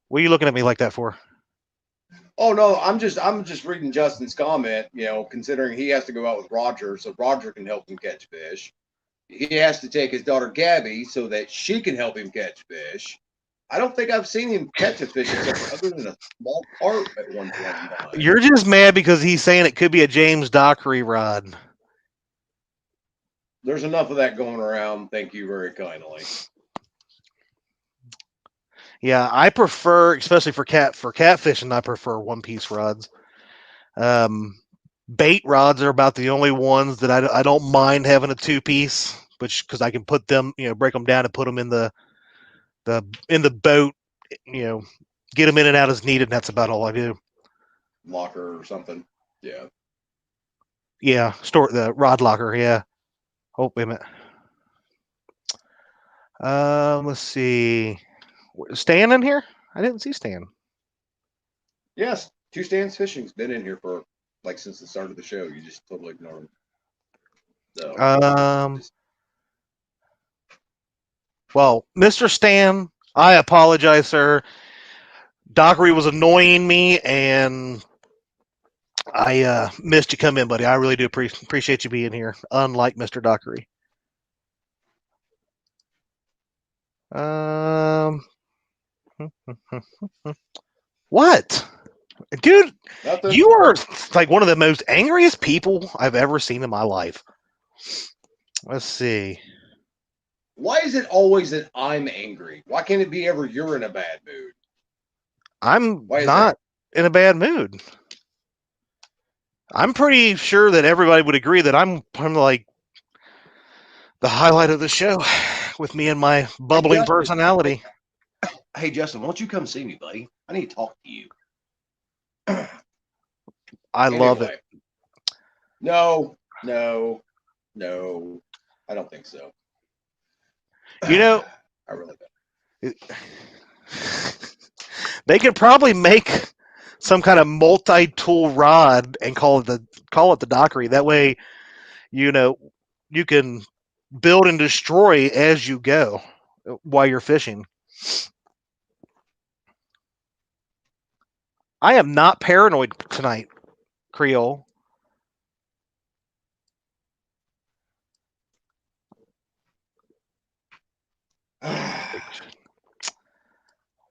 What are you looking at me like that for? Oh no, I'm just reading Justin's comment. Considering he has to go out with Roger, so Roger can help him catch fish. He has to take his daughter Gabby so that she can help him catch fish. I don't think I've seen him catch a fish except other than a small carp at one point in time. You're just mad because he's saying it could be a James Dockery rod. There's enough of that going around. Thank you very kindly. Yeah, I prefer, especially for catfishing, I prefer 1-piece rods. Bait rods are about the only ones that I don't mind having a 2-piece, because I can put them, break them down and put them in the boat, get them in and out as needed. And that's about all I do. Locker or something. Yeah. Yeah, store the rod locker. Yeah. Oh, wait a minute. Let's see. Stan in here? I didn't see Stan. Yes, Two Stands Fishing's been in here for since the start of the show. You just totally ignore him. So, Well, Mr. Stan, I apologize, sir. Dockery was annoying me, and I missed you come in, buddy. I really do appreciate you being here, unlike Mr. Dockery. What? Dude, nothing. you are like one of the most angriest people I've ever seen in my life. Let's see. Why is it always that I'm angry? Why can't it be ever you're in a bad mood? I'm Why is not in a bad mood. I'm pretty sure that everybody would agree that I'm like the highlight of the show with me and my bubbling personality. Hey, Justin, why don't you come see me, buddy? I need to talk to you. I love it. No. I don't think so. You know, I really don't. They could probably make some kind of multi-tool rod and call it the Dockery. That way, you can build and destroy as you go while you're fishing. I am not paranoid tonight, Creole.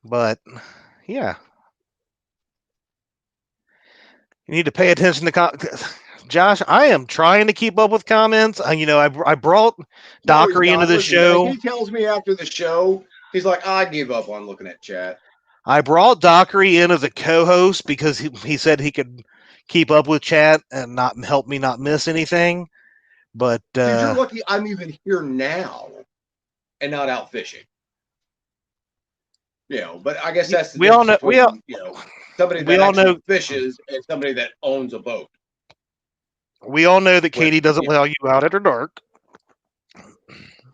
But yeah, you need to pay attention to Josh. I am trying to keep up with comments. I brought No, he's Dockery into not. the Listen, show. he tells me after the show, he's like, I give up on looking at chat. I brought Dockery in as a co-host because he said he could keep up with chat and not help me not miss anything. But Dude, you're lucky I'm even here now and not out fishing. But I guess that's the we all difference know between, somebody we that all actually know fishes and somebody that owns a boat. we all know that Which, Katie doesn't allow you out after dark.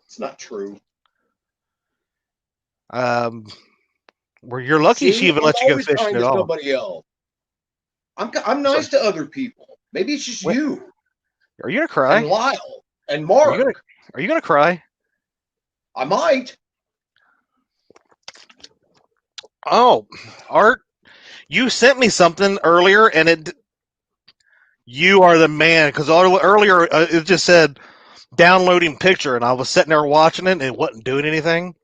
it's not true. Where you're lucky she See, even I'm lets you go always fishing kind at to all. somebody else. I'm So, nice to other people. Maybe it's just what, you are you gonna and cry? Lyle and Are you Mark. gonna Are you gonna cry? I might. Oh, Art, you sent me something earlier, and you are the man because earlier it just said downloading picture, and I was sitting there watching it, and it wasn't doing anything.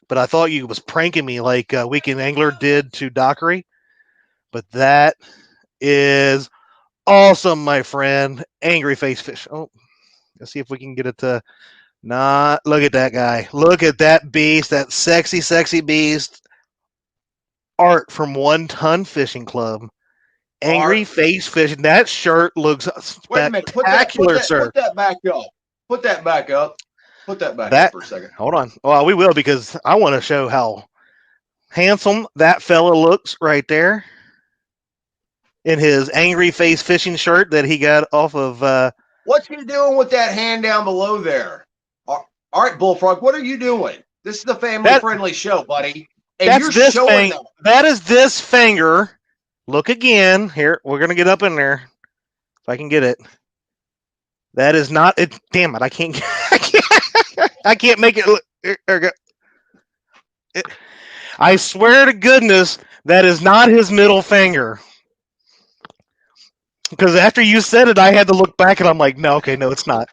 But I thought you was pranking me like Weekend Angler did to Dockery. But that is awesome, my friend. Angry face fish. Oh, let's see if we can get it to not look at that guy. Look at that beast, that sexy, sexy beast. Art from One Ton Fishing Club. Angry Art. face fishing. That shirt looks Wait a minute. Put that. Put spectacular, that. sir. Put that back up. Put that back up. Put that back up That for a second. hold on. Well, we will because I want to show how handsome that fella looks right there in his angry face fishing shirt that he got off of. What's he doing with that hand down below there? All right, Bullfrog. What are you doing? This is a That family-friendly show, buddy, and that's you're this showing thing. them. That is this finger. Look again. Here, we're gonna get up in there. If I can get it. That is not it. Damn it! I can't. I can't make it. I swear to goodness, that is not his middle finger. Because after you said it, I had to look back and I'm like, no, okay, no, it's not.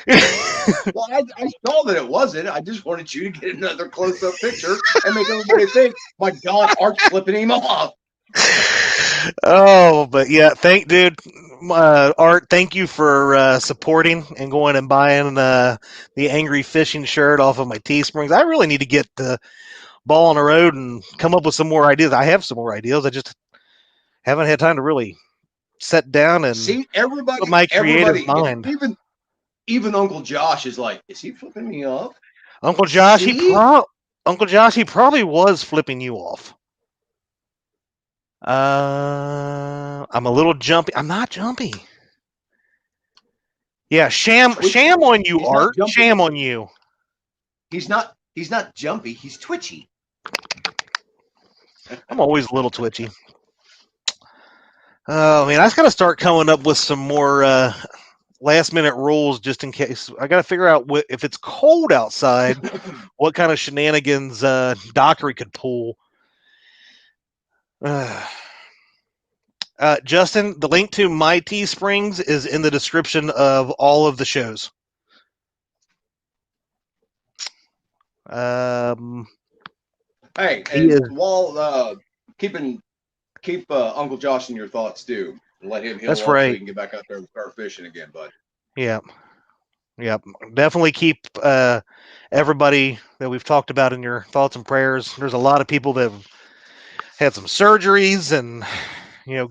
Well, I saw that it wasn't. I just wanted you to get another close-up picture and make everybody think, my God, Art's flipping him off. Oh, but yeah, dude, Art, thank you for supporting and going and buying the Angry Fishing shirt off of my Teesprings. I really need to get the ball on the road and come up with some more ideas. I have some more ideas. I just haven't had time to really sit down and See, put my creative everybody, mind. even Uncle Josh is like, is he flipping me off? Uncle Josh, See? Uncle Josh, he probably was flipping you off. I'm a little jumpy. I'm not jumpy. Yeah, sham Twitchy. on you, He's not Art. jumpy. Sham on you. He's not jumpy. He's twitchy. I'm always a little twitchy. Oh man, I just got to start coming up with some more last minute rules just in case. I got to figure out if it's cold outside, what kind of shenanigans Dockery could pull. Justin, the link to my Teesprings is in the description of all of the shows. Hey, and while keep Uncle Josh in your thoughts too, and let him heal That's up so right. he can get back out there and start fishing again, bud. Yeah. Yep. Definitely keep everybody that we've talked about in your thoughts and prayers. There's a lot of people that have had some surgeries and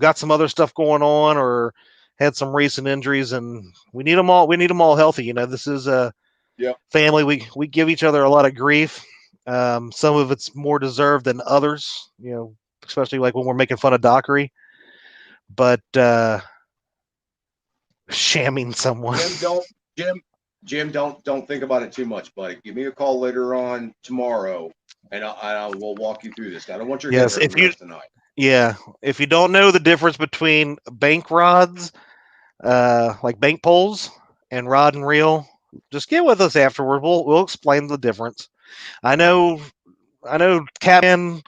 got some other stuff going on or had some recent injuries, and we need them all. We need them all healthy. This is a family. We give each other a lot of grief. Some of it's more deserved than others. Especially like when we're making fun of Dockery. But shamming someone. Jim, don't think about it too much, buddy. Give me a call later on tomorrow, and I will walk you through this. I don't want your head hurting the rest of the night. Yeah, if you don't know the difference between bank rods, like bank poles, and rod and reel, Just get with us afterward. We'll explain the difference. I know Catman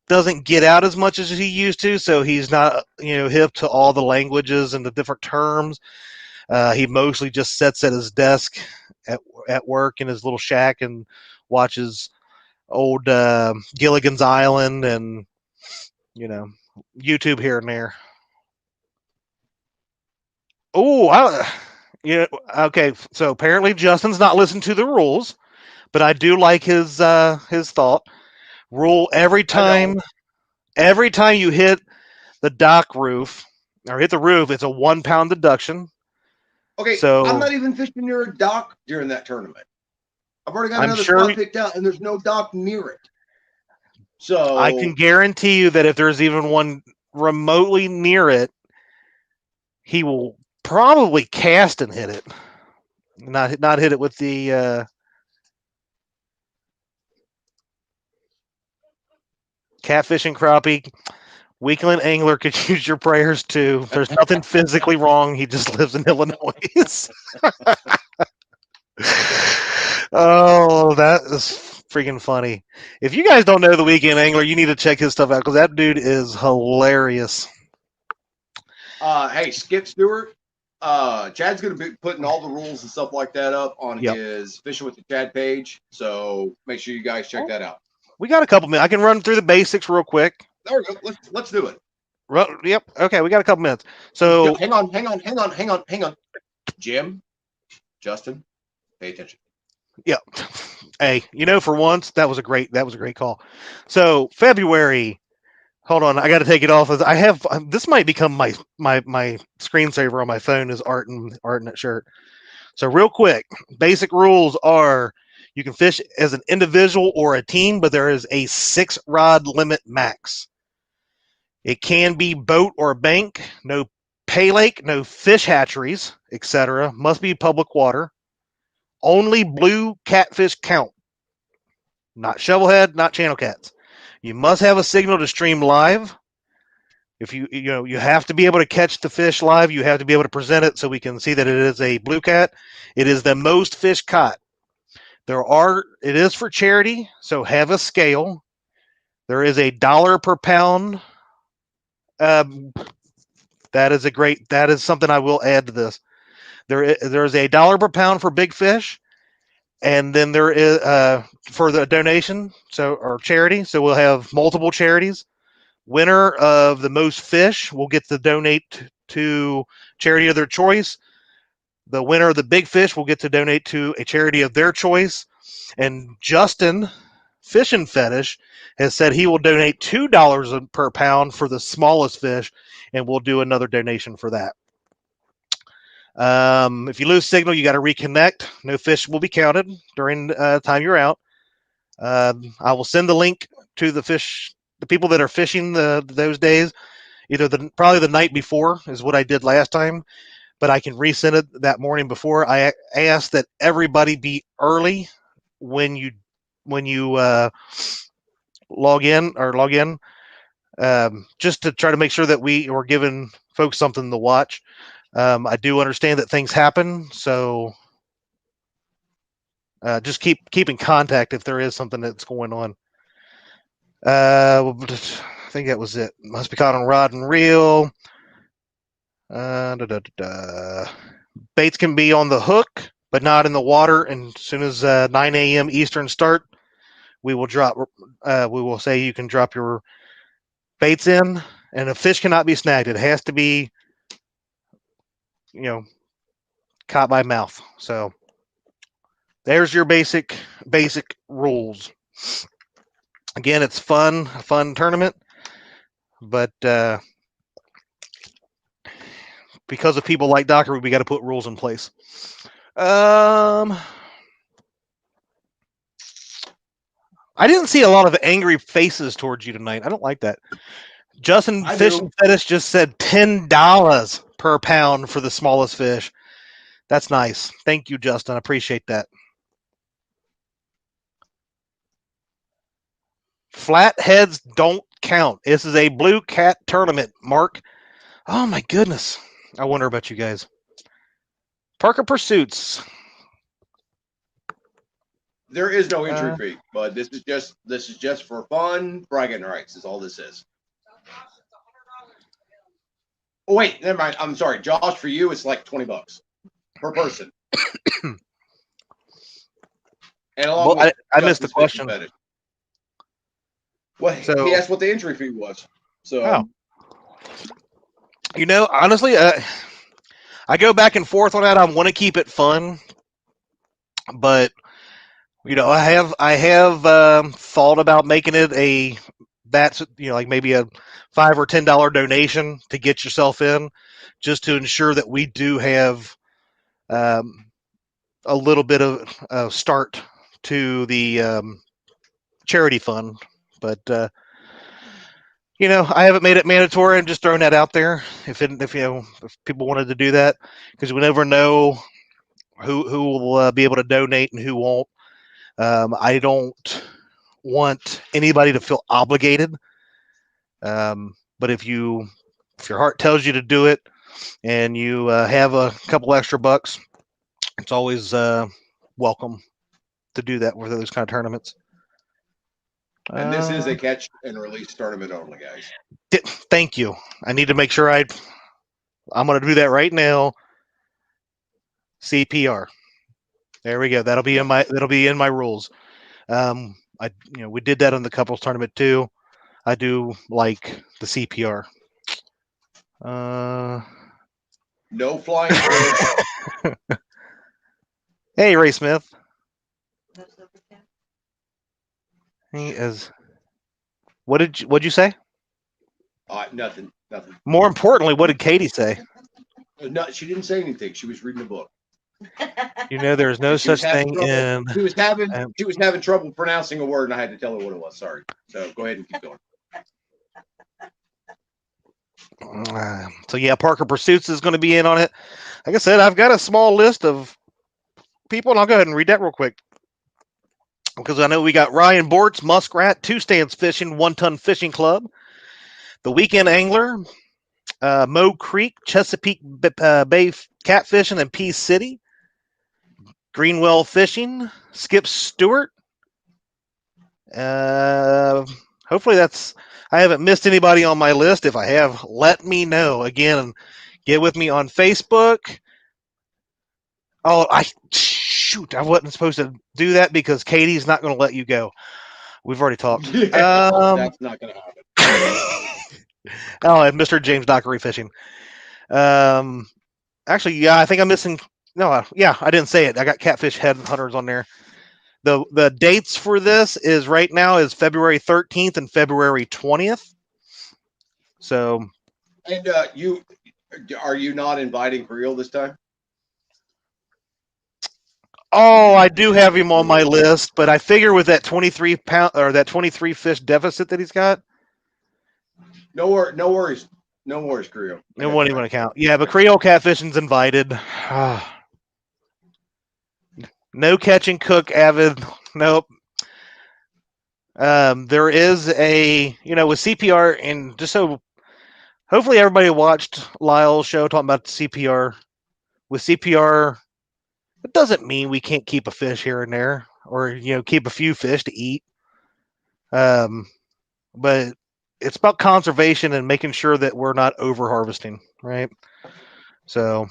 doesn't get out as much as he used to, so he's not hip to all the languages and the different terms. He mostly just sits at his desk at work in his little shack and watches old Gilligan's Island and YouTube here and there. Oh, okay. So apparently Justin's not listened to the rules, but I do like his thought. Rule I don't. every time you hit the dock roof or hit the roof, it's a 1 pound deduction. Okay, I'm So not even fishing near a dock during that tournament. I've already got I'm another sure spot picked out, and there's no dock near it. I can So, guarantee you that if there's even one remotely near it, he will probably cast and hit it. Not hit it with the catfish and crappie. Weakland angler could use your prayers too. There's nothing physically wrong. He just lives in Illinois. Oh, that is freaking funny. If you guys don't know the Weekend Angler, you need to check his stuff out because that dude is hilarious. hey, Skip Stewart, Chad's going to be putting all the rules and stuff like that up on Yep. his Fishing with the Chad page. So make sure you guys check that out. We got a couple minutes. I can run through the basics real quick. There we go. Let's do it. Yep. Okay, we got a couple minutes. So hang on. Jim, Justin, pay attention. yeah. Hey, for once that was a great call. So February. Hold on, I got to take it off. I have this might become my screensaver on my phone is art in that shirt. So real quick, basic rules are you can fish as an individual or a team, but there is a 6-rod limit max. It can be boat or bank, no pay lake, no fish hatcheries, etc. Must be public water. Only blue catfish count. Not shovelhead, not channel cats. You must have a signal to stream live. If you have to be able to catch the fish live, you have to be able to present it so we can see that it is a blue cat. It is the most fish caught. It is for charity, so have a scale. There is $1 per pound. That is something I will add to this. There's $1 per pound for big fish, and then there is for the donation, or charity. So we'll have multiple charities. Winner of the most fish will get to donate to charity of their choice. The winner of the big fish will get to donate to a charity of their choice. And Justin, Fishing Fetish, has said he will donate $2 per pound for the smallest fish, and we'll do another donation for that. If you lose signal, you got to reconnect. No fish will be counted during the time you're out. I will send the link to the people that are fishing those days. Probably the night before is what I did last time, but I can resend it that morning before. I ask that everybody be early when you log in, just to try to make sure that we are giving folks something to watch. I do understand that things happen, so just keep in contact if there is something that's going on. I think that was it. Must be caught on rod and reel. Baits can be on the hook, but not in the water. And as soon as 9 a.m. Eastern start, we will drop. We will say you can drop your baits in, and a fish cannot be snagged. It has to be, caught by mouth. So there's your basic rules. Again, it's a fun tournament, but because of people like Dockery, we got to put rules in place. I didn't see a lot of angry faces towards you tonight. I don't like that. Justin Fishing Fetish just said $10 per pound for the smallest fish. That's nice. Thank you, Justin. I appreciate that. Flatheads don't count. This is a blue cat tournament, Mark. Oh my goodness. I wonder about you guys. Parker Pursuits. There is no entry Uh, fee, but this is just for fun, bragging rights. Is all this is. Oh wait, never mind. I'm sorry, Josh. For you, it's like $20 per person, and along well, with I missed the Justin's fishing question. fetish. Well, he So, asked what the entry fee was. oh, So honestly, I go back and forth on that. I want to keep it fun, but I have thought about making it a that's like maybe a $5 or $10 donation to get yourself in, just to ensure that we do have um, a little bit of start to the charity fund. But I haven't made it mandatory. I'm just throwing that out there. If people wanted to do that, because we never know who will be able to donate and who won't. I don't want anybody to feel obligated. But if your heart tells you to do it and you have a couple extra bucks, it's always welcome to do that with those kind of tournaments. and this is Uh, a catch and release tournament only, guys. Thank you. I need to make sure I'm going to do that right now. CPR. There we go. Yeah. That'll be in my rules. We did that in the couples tournament too. I do like the CPR. Uh, No flying fish. hey, Ray Smith. He is. What'd you say? Nothing. Nothing. More importantly, what did Katie say? No, she didn't say anything. She was reading a book, There's no and she was such having thing trouble. in. She was having Um, she was having trouble pronouncing a word, and I had to tell her what it was. Sorry. So go ahead and keep going. so yeah, Parker Pursuits is going to be in on it. Like I said, I've got a small list of people, and I'll go ahead and read that real quick because I know we got Ryan Bortz, Muskrat, Two Stands Fishing, 1 Ton Fishing Club, the Weekend Angler, Moe Creek, Chesapeake Bay Catfishing, and Peace City, Greenwell Fishing, Skip Stewart. Hopefully that's. I haven't missed anybody on my list. If I have, let me know. Again, get with me on Facebook. Oh, I wasn't supposed to do that because Katie's not going to let you go. We've already talked. Yeah, that's not going to happen. And Mr. James Dockery Fishing. Um, Actually, yeah, I think I'm missing. No, yeah, I didn't say it. I got Catfish Headhunters on there. The dates for this is right now is February 13th and February 20th. So, And are you not inviting Creel this time? I do have him on my list, but I figure with that 23 pound or that 23 fish deficit that he's got, No worries, no worries, Creel. it won't even count. Yeah, but Creole Catfishing's invited. No catch and cook avid. Nope. There is with CPR, and just so hopefully everybody watched Lyle's show talking about CPR. With CPR, it doesn't mean we can't keep a fish here and there, or keep a few fish to eat. But it's about conservation and making sure that we're not over harvesting, right? So,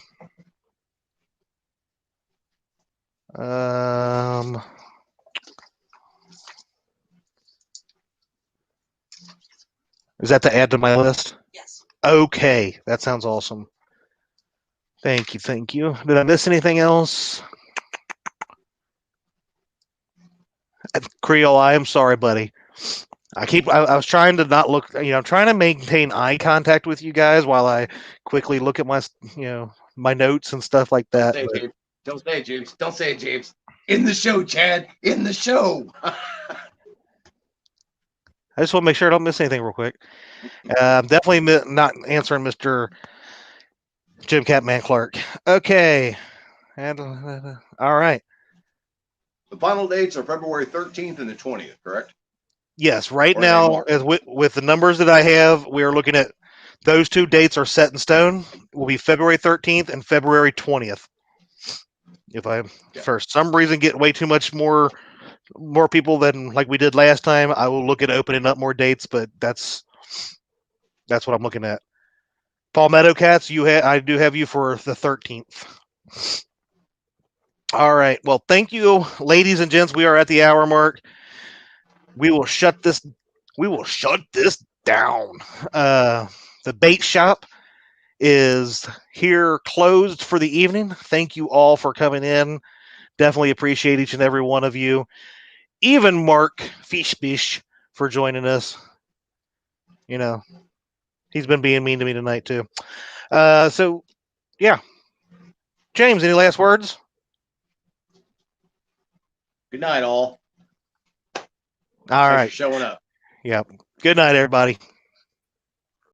is that to add to my list? Yes. Okay, that sounds awesome. Thank you, thank you. Did I miss anything else? Creole, I am sorry, buddy. I was trying to not look. I'm trying to maintain eye contact with you guys while I quickly look at my notes and stuff like that. Don't say it, James. Don't say it, James. In the show, Chad. In the show. I just want to make sure I don't miss anything real quick. I'm definitely not answering Mr. Jim Catman Clark. Okay. And all right. The final dates are February 13th and the 20th, correct? Yes, right Or are they now, marked? as with the numbers that I have, we are looking at those two dates are set in stone. Will be February 13th and February 20th. If I, Yeah. for some reason, get way too much more more people than like we did last time, I will look at opening up more dates, but that's what I'm looking at. Palmetto Cats, I do have you for the 13th. All right. Well, thank you, ladies and gents. We are at the hour mark. We will shut this. We will shut this down. The bait shop is here closed for the evening. Thank you all for coming in. Definitely appreciate each and every one of you. Even Mark Fishbish for joining us. You know, he's been being mean to me tonight too. So yeah. James, any last words? Good night, all. All Thanks right. for showing up. Yeah. Good night, everybody.